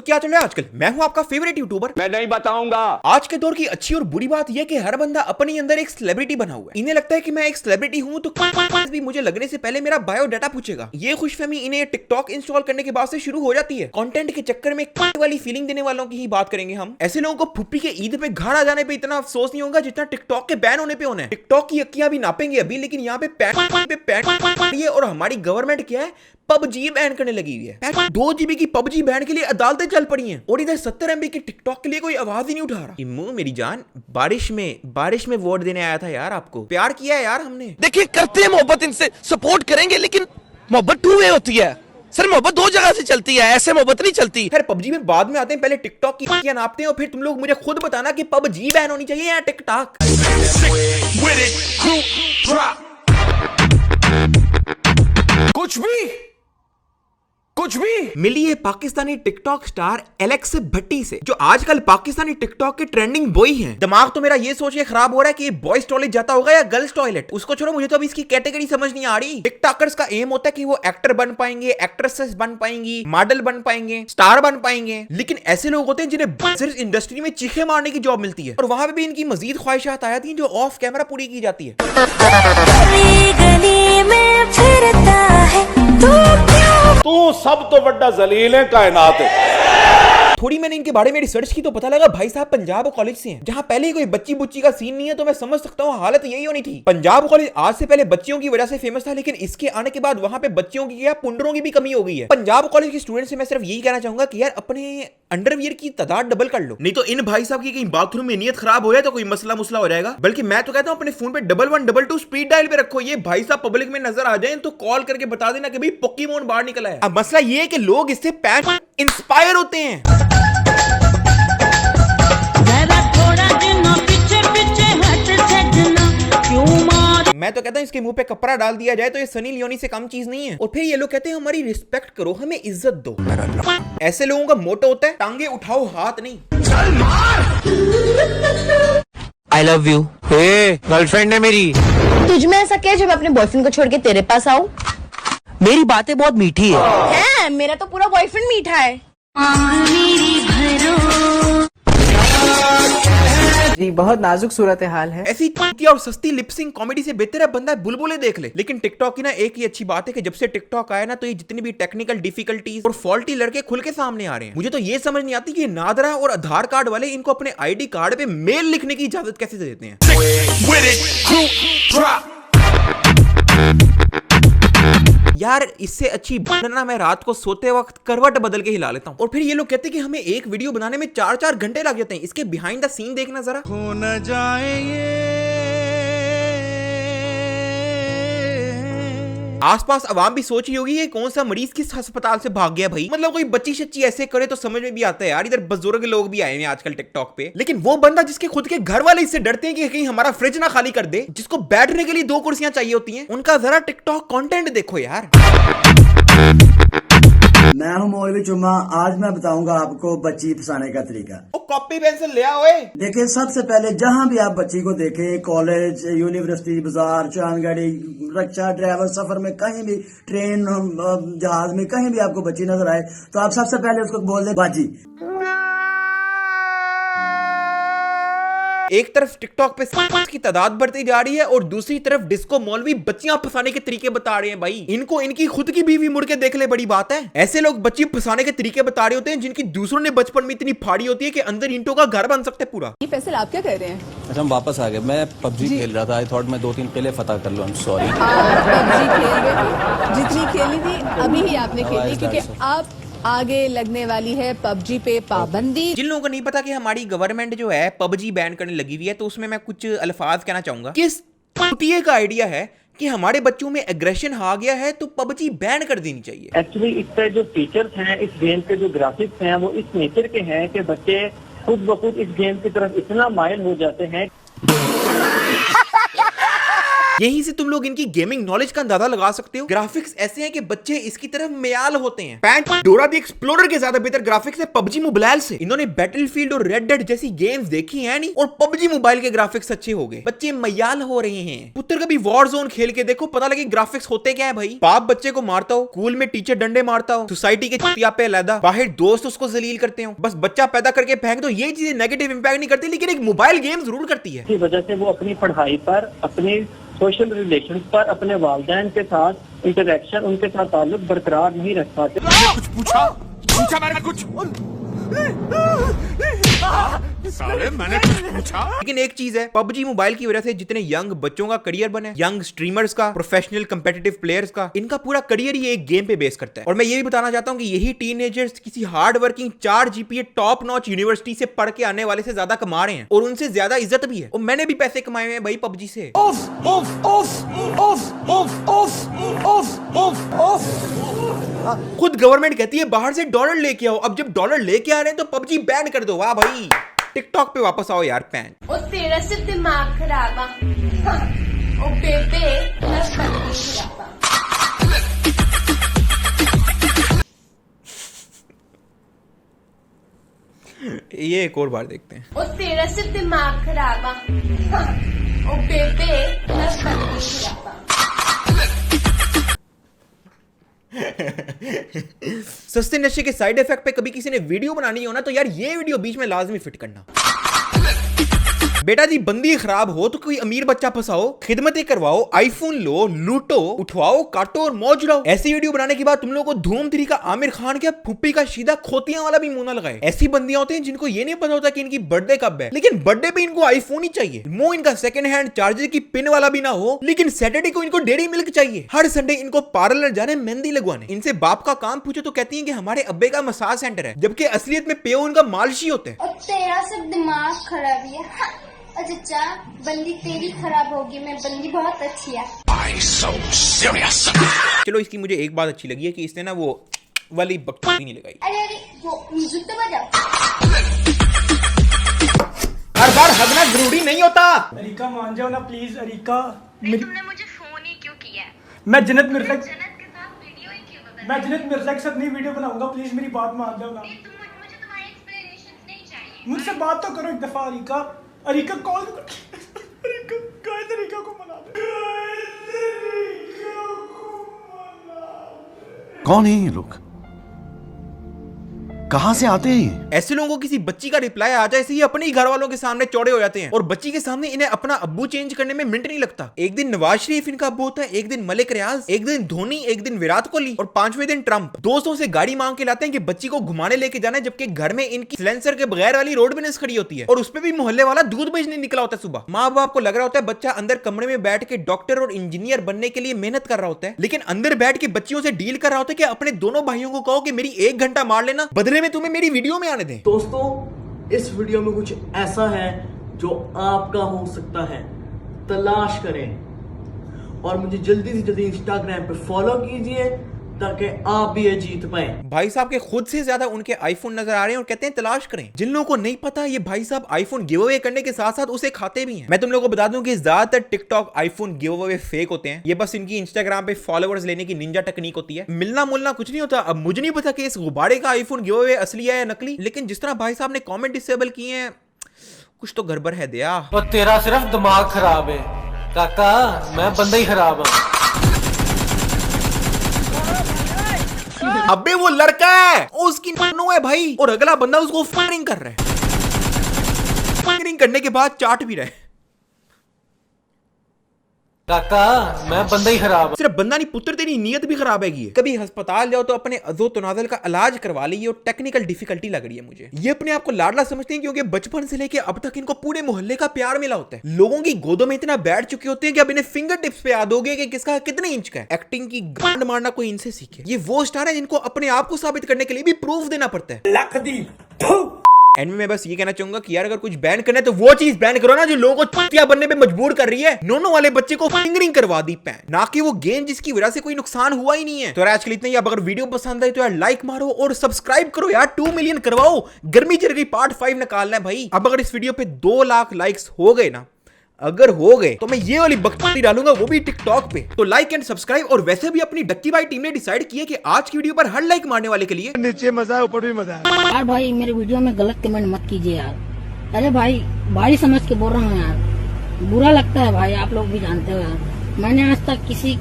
क्या चल रहा है आजकल? मैं हूं आपका फेवरेट यूट्यूबर। मैं नहीं बताऊंगा। आज के दौर की अच्छी और बुरी बात यह कि हर बंदा अपने अंदर एक सेलिब्रिटी बना हुआ है। इन्हें लगता है कि मैं एक सेलिब्रिटी हूं तो भी मुझे लगने से पहले मेरा बायोडाटा पूछेगा। ये खुशफहमी इन्हें टिकटॉक इंस्टॉल करने के बाद से शुरू हो जाती है। कंटेंट के चक्कर में वाली फीलिंग देने वालों की ही बात करेंगे हम। ऐसे लोगों को फुप्पी के ईद पे घर आ जाने पे इतना अफसोस नहीं होगा जितना टिकटॉक के बैन होने पे होना है। टिकटॉक की अक्कियां भी नापेंगे अभी, लेकिन यहाँ पे पैन और हमारी गवर्नमेंट क्या है, पबजी बैन करने लगी हुई है। 2 GB की पबजी बैन के लिए अदालतें चल पड़ी हैं और इधर 70 MB के टिकटॉक के लिए कोई आवाज ही नहीं उठा रहा। इम्मू मेरी जान, बारिश में वोट देने आया था यार, आपको प्यार किया है यार हमने। देखिए करते हैं मोहब्बत, इनसे सपोर्ट करेंगे, लेकिन मोहब्बत 2 वे होती है सर। मोहब्बत 2 जगह से चलती है, ऐसे मोहब्बत नहीं चलती। खैर पबजी में बाद में आते हैं, पहले टिकटॉक की क्या नापते हैं और फिर तुम लोग मुझे खुद बताना कि पबजी बैन होनी चाहिए या टिकटॉक। कुछ भी मिली है पाकिस्तानी टिकटॉक स्टार एलेक्स भट्टी से, जो आजकल पाकिस्तानी टिकटॉक के ट्रेंडिंग बॉय हैं। दिमाग तो मेरा ये सोच के खराब हो रहा है कि ये बॉयज टॉयलेट जाता होगा या गर्ल्स टॉयलेट। उसको छोड़ो, मुझे तो अभी इसकी कैटेगरी समझ नहीं आ रही। टिकटॉकर्स का एम होता है कि वो एक्टर बन पाएंगे, एक्ट्रेसेस बन पाएंगी, मॉडल बन पाएंगे, स्टार बन पाएंगे, लेकिन ऐसे लोग होते हैं जिन्हें सिर्फ इंडस्ट्री में चीखे मारने की जॉब मिलती है और वहां पे भी इनकी मजीद ख्वाहिशात आ जाती हैं जो ऑफ कैमरा पूरी की जाती है। तू सब तो बड़ा जलील है कायनात है। थोड़ी मैंने इनके बारे में रिसर्च की तो पता लगा भाई साहब पंजाब कॉलेज से हैं, जहां पहले ही कोई बच्ची बुच्ची का सीन नहीं है, तो मैं समझ सकता हूं हालत यही होनी थी। पंजाब कॉलेज आज से पहले बच्चियों की वजह से फेमस था, लेकिन इसके आने के बाद वहां पे बच्चियों की या पुंडरों की भी कमी हो गई है। पंजाब कॉलेज के स्टूडेंट से मैं सिर्फ यही कहना चाहूंगा कि यार अपने अंडरवियर की तादाद डबल कर लो, नहीं तो इन भाई साहब की कहीं बाथरूम में नियत खराब हो जाए तो कोई मसला मुसला हो जाएगा। बल्कि मैं तो कहता हूं अपने फोन पे 1122 स्पीड डायल पे रखो। ये भाई साहब पब्लिक में नजर आ जाए तो कॉल करके बता देना कि भाई पोकेमोन बाहर निकला है। अब मसला ये है कि लोग इससे पैन इंस्पायर होते हैं। मैं तो कहता हूं इसके मुंह पे कपड़ा डाल दिया जाए तो ये सनी लियोनी से कम चीज नहीं है। और फिर ये लोग कहते हैं हमारी रिस्पेक्ट करो, हमें इज्जत दो। ऐसे लोगों का मोटो होता है टांगे उठाओ हाथ नहीं। I love you. गर्लफ्रेंड है मेरी। तुझ में ऐसा क्या जब मैं अपने बॉयफ्रेंड को छोड़ के तेरे पास आऊं? मेरी बातें बहुत मीठी है। मेरा तो पूरा बॉयफ्रेंड मीठा है। जी बहुत नाजुक सूरत हाल है। ऐसी चींटी और सस्ती लिपसिंग कॉमेडी से बेहतर है बंदा बुलबुलें देख ले। लेकिन टिकटॉक की ना एक ही अच्छी बात है कि जब से टिकटॉक आया ना तो ये जितनी भी टेक्निकल डिफिकल्टीज और फॉल्टी लड़के खुल के सामने आ रहे हैं। मुझे तो ये समझ नहीं आती कि नादरा और आधार कार्ड वाले इनको अपने आईडी कार्ड पे मेल लिखने की इजाजत कैसे दे देते हैं। यार इससे अच्छी बनना मैं रात को सोते वक्त करवट बदल के हिला लेता हूँ। और फिर ये लोग कहते हैं कि हमें एक वीडियो बनाने में 4-4 घंटे लग जाते हैं। इसके बिहाइंड द सीन देखना जरा। हो न जाए आसपास अवाम भी सोच रही होगी ये कौन सा मरीज किस अस्पताल से भाग गया भाई। मतलब कोई बच्ची शच्ची ऐसे करे तो समझ में भी आता है यार। इधर बुजुर्ग लोग भी आए हैं आजकल टिकटॉक पे, लेकिन वो बंदा जिसके खुद के घर वाले इससे डरते हैं कि कहीं हमारा फ्रिज ना खाली कर दे, जिसको बैठने के लिए 2 कुर्सियां चाहिए होती हैं, उनका जरा टिकटॉक कंटेंट देखो यार। मैं हूं मौलवी जुम्मा। आज मैं बताऊंगा आपको बच्ची फंसाने का तरीका। कॉपी पेंसिल ले आओ। देखिए सबसे पहले जहां भी आप बच्ची को देखें, कॉलेज, यूनिवर्सिटी, बाजार, चांदगाड़ी, रिक्शा ड्राइवर, सफर में कहीं भी, ट्रेन, जहाज में कहीं भी आपको बच्ची नजर आए तो आप सबसे पहले उसको बोल दे बाजी। एक तरफ टिकटॉक पे की तादाद बढ़ती जा रही है और दूसरी तरफ डिस्को मौलवी बच्चियां फंसाने के तरीके बता रहे हैं। भाई इनको इनकी खुद की बीवी मुड़ के देख ले, बड़ी बात है। ऐसे लोग बच्ची फंसाने के तरीके बता रहे होते हैं जिनकी दूसरों ने बचपन में इतनी फाड़ी होती है कि अंदर ईंटों का घर बन सकता है पूरा। ये फैसल आप क्या कर रहे हैं? अच्छा हम वापस आ गए। मैं पबजी खेल रहा था। आई थॉट मैं 2-3 किले फतह कर लूं। सॉरी। पबजी खेल रहे थे, जितनी खेली थी अभी ही आपने खेली, क्योंकि आप आगे लगने वाली है पबजी पे पाबंदी। जिन लोगों को नहीं पता कि हमारी गवर्नमेंट जो है पबजी बैन करने लगी हुई है, तो उसमें मैं कुछ अल्फाज कहना चाहूंगा। किस कुतिये का आइडिया है कि हमारे बच्चों में एग्रेशन आ गया है तो पबजी बैन कर देनी चाहिए। एक्चुअली इससे जो फीचर्स हैं, इस गेम के जो ग्राफिक्स हैं, वो इस नेचर के हैं कि बच्चे खुद ब खुद इस गेम की तरफ इतना माइल हो जाते हैं। यहीं से तुम लोग इनकी गेमिंग नॉलेज का अंदाजा लगा सकते हो। ग्राफिक्स ऐसे हैं कि बच्चे इसकी तरफ मैयाल होते हैं। पैंट डोरा द एक्सप्लोरर के ज्यादा बेहतर ग्राफिक्स है पबजी मोबाइल से। इन्होंने बैटलफील्ड और रेड डेड जैसी गेम्स देखी है नहीं, और पबजी मोबाइल के ग्राफिक्स अच्छे हो गए, बच्चे मैयाल हो रहे हैं। पुत्र कभी वॉर जोन खेल के देखो, पता लगे ग्राफिक्स होते क्या है भाई। बाप बच्चे को मारता हो, स्कूल में टीचर डंडे मारता हो, सोसाइटी के चितिया पे अलहदा, बाहर दोस्त उसको जलील करते हो, बस बच्चा पैदा करके फेंक दो। ये चीजें नेगेटिव इंपैक्ट नहीं करती, लेकिन एक मोबाइल गेम जरूर करती है। इसी वजह से वो अपनी पढ़ाई पर, अपने सोशल रिलेशन पर, अपने वालिदैन के साथ इंटरेक्शन, उनके साथ ताल्लुक बरकरार नहीं रख पाते। कुछ पूछा मैंने कुछ मैंने कुछ पूछा। लेकिन एक चीज है, पबजी मोबाइल की वजह से जितने यंग बच्चों का करियर बने, यंग स्ट्रीमर्स का, प्रोफेशनल कम्पिटिटिव प्लेयर्स का, इनका पूरा करियर ही एक गेम पे बेस करता है। और मैं ये भी बताना चाहता हूँ कि यही टीनेजर्स किसी hard working 4 GPA top notch university से पढ़ के आने वाले से ज्यादा कमा रहे हैं, और उनसे ज्यादा इज्जत भी है। और मैंने भी पैसे कमाए हुए हैं भाई पबजी से। खुद गवर्नमेंट कहती है बाहर से डॉलर लेके आओ। अब जब डॉलर लेके आ रहे हैं तो पबजी बैन कर दो। वाह भाई, टिकटॉक पे वापस आओ यार पैन। ओ तेरा सिर्फ दिमाग खराब आ। ओ बेबे ये एक और बार देखते हैं। ओ तेरा सिर्फ दिमाग खराब आ। ओ बेबे खराब आ। सस्ते नशे के साइड इफेक्ट पे कभी किसी ने वीडियो बनानी हो ना, तो यार ये वीडियो बीच में लाजमी फिट करना। बेटा जी बंदी खराब हो तो कोई अमीर बच्चा फंसाओ, खिदमतें करवाओ, आईफोन लो, लूटो, उठवाओ, काटो और मौज उड़ाओ। ऐसी वीडियो बनाने के बाद तुम लोगों को धूम 3 का आमिर खान के फुप्पी का सीधा खोतियां वाला भी मुंह ना लगाए। ऐसी बंदियां होती हैं जिनको ये नहीं पता होता कि इनकी बर्थडे कब है, लेकिन बर्थडे पे इनको आईफोन ही चाहिए। मुंह इनका सेकंड हैंड चार्जर की पिन वाला भी ना हो, लेकिन सैटरडे को इनको डेयरी मिल्क चाहिए। हर संडे इनको पार्लर जाने, मेहंदी लगवाने। इनसे बाप का काम पूछो तो कहती है कि हमारे अब्बे का मसाज सेंटर है, जबकि असलियत में पेओ उनका मालशी होते हैं। तेरा सिर्फ दिमाग खराब है। अच्छा बंदी तेरी खराब होगी, मैं बंदी बहुत अच्छी है। चलो इसकी मुझे एक बात अच्छी लगी है कि इसने ना वो वाली बकचोदी नहीं लगाई। अरे वो म्यूजिक तो बजाओ। हर बार हगना जरूरी नहीं होता। अरिका मान जाओ ना प्लीज। अरिका तुमने मुझे फोन ही क्यों किया? मैं जन्नत मिर्जा के साथ वीडियो ही क्यों बना? मैं जन्नत मिर्जा के साथ नहीं वीडियो बनाऊंगा, प्लीज मेरी बात मान जाओ ना। मुझे तुम्हारी एक्सप्लेनेशंस नहीं चाहिए। मुझसे बात तो करो एक दफा। Areca areca call areca guys, areca को मना दे। कौन है ये लोग, कहां से आते हैं? ऐसे लोगों को किसी बच्ची का रिप्लाई आ जाए, ये अपने ही घर वालों के सामने चौड़े हो जाते हैं, और बच्ची के सामने इन्हें अपना अब्बू चेंज करने में मिनट नहीं लगता। एक दिन नवाज शरीफ इनका अब्बू होता है, एक दिन मलिक रियाज, एक दिन धोनी, एक दिन विराट कोहली, और 5वें दिन ट्रंप। दोस्तों से गाड़ी मांग के लाते हैं कि बच्ची को घुमाने लेके जाना है, जबकि घर में इनकी सिलेंसर के बगैर वाली रोड बिजनेस खड़ी होती है, और उसपे भी मोहल्ले वाला दूध बेचने निकला होता है सुबह। माँ बाप को लग रहा होता है बच्चा अंदर कमरे में बैठ के डॉक्टर और इंजीनियर बनने के लिए मेहनत कर रहा होता है, लेकिन अंदर बैठ के बच्चियों से डील कर रहा होता है कि अपने दोनों भाइयों को कहो कि मेरी 1 घंटा मार लेना, बदले में तुम्हें मेरी वीडियो में आने दें। दोस्तों इस वीडियो में कुछ ऐसा है जो आपका हो सकता है, तलाश करें और मुझे जल्दी से जल्दी इंस्टाग्राम पे फॉलो कीजिए ताकि आप भी ये जीत पाए। भाई साहब के खुद से ज्यादा उनके आईफोन नजर आ रहे हैं और कहते हैं तलाश करें। जिन लोगों को नहीं पता, ये भाई साहब आईफोन गिव अवे करने के साथ साथ उसे खाते भी हैं। मैं तुम लोगों को बता दूं कि ज्यादातर TikTok iPhone give away fake होते हैं। ये बस इनकी इंस्टाग्राम पे फॉलोअर्स लेने की निंजा टेक्निक होती है। मिलना मुलना कुछ नहीं होता। अब मुझे नहीं पता कि इस गुब्बारे का आईफोन गिव अवे असली है या नकली, लेकिन जिस तरह भाई साहब ने कॉमेंट डिसेबल किए हैं, कुछ तो गड़बड़ है दया। तो तेरा सिर्फ दिमाग खराब है काका, मैं बंदा ही खराब हूं। अबे वो लड़का है, उसकी नानो है भाई, और अगला बंदा उसको फायरिंग कर रहा है। फायरिंग करने के बाद चाट भी रहे। काका मैं बंदा ही खराब। सिर्फ बंदा नहीं पुत्र, तेरी नीयत भी खराब है। कभी अस्पताल जाओ तो अपने अज़ो तनाज़ुल का इलाज करवा लीजिए, और टेक्निकल डिफिकल्टी लग रही है मुझे। ये अपने आप को लाडला समझते हैं क्योंकि बचपन से लेके अब तक इनको पूरे मोहल्ले का प्यार मिला होता है। लोगों की गोदों में इतना बैठ चुके होते हैं कि अब इन्हें फिंगर टिप्स पे याद हो गए कि किसका कितने इंच का है। एक्टिंग की गांड मारना कोई इनसे सीखे। ये वो स्टार है जिनको अपने आप को साबित करने के लिए भी प्रूफ देना पड़ता है। एंड में बस ये कहना चाहूंगा कि यार अगर कुछ बैन करना है तो वो चीज बैन करो ना जो लोगों को चूतिया बनने पे मजबूर कर रही है। नोनो वाले बच्चे को फिंगरिंग करवा दी पैन, ना कि वो गेम जिसकी वजह से कोई नुकसान हुआ ही नहीं है। तो आज के लिए इतना ही। अब अगर वीडियो पसंद आई तो यार लाइक मारो और सब्सक्राइब करो यार। 2 मिलियन करवाओ, गर्मी चल गई, पार्ट 5 निकालना है भाई। अब अगर इस वीडियो पे 2 लाख लाइक्स हो गए ना, अगर हो गए तो मैं ये वाली बकचोदी डालूंगा, वो भी टिकटॉक पे। तो लाइक एंड सब्सक्राइब। और वैसे भी अपनी डक्की भाई टीम ने डिसाइड किया कि आज की वीडियो पर हर लाइक मारने वाले के लिए नीचे मजा है ऊपर भी मजा है। यार भाई मेरे वीडियो में गलत कमेंट मत कीजिए यार। अरे भाई समझ के बोल रहा हूँ यार, बुरा लगता है भाई, आप लोग भी जानते हो यार। मैंने आज तक किसी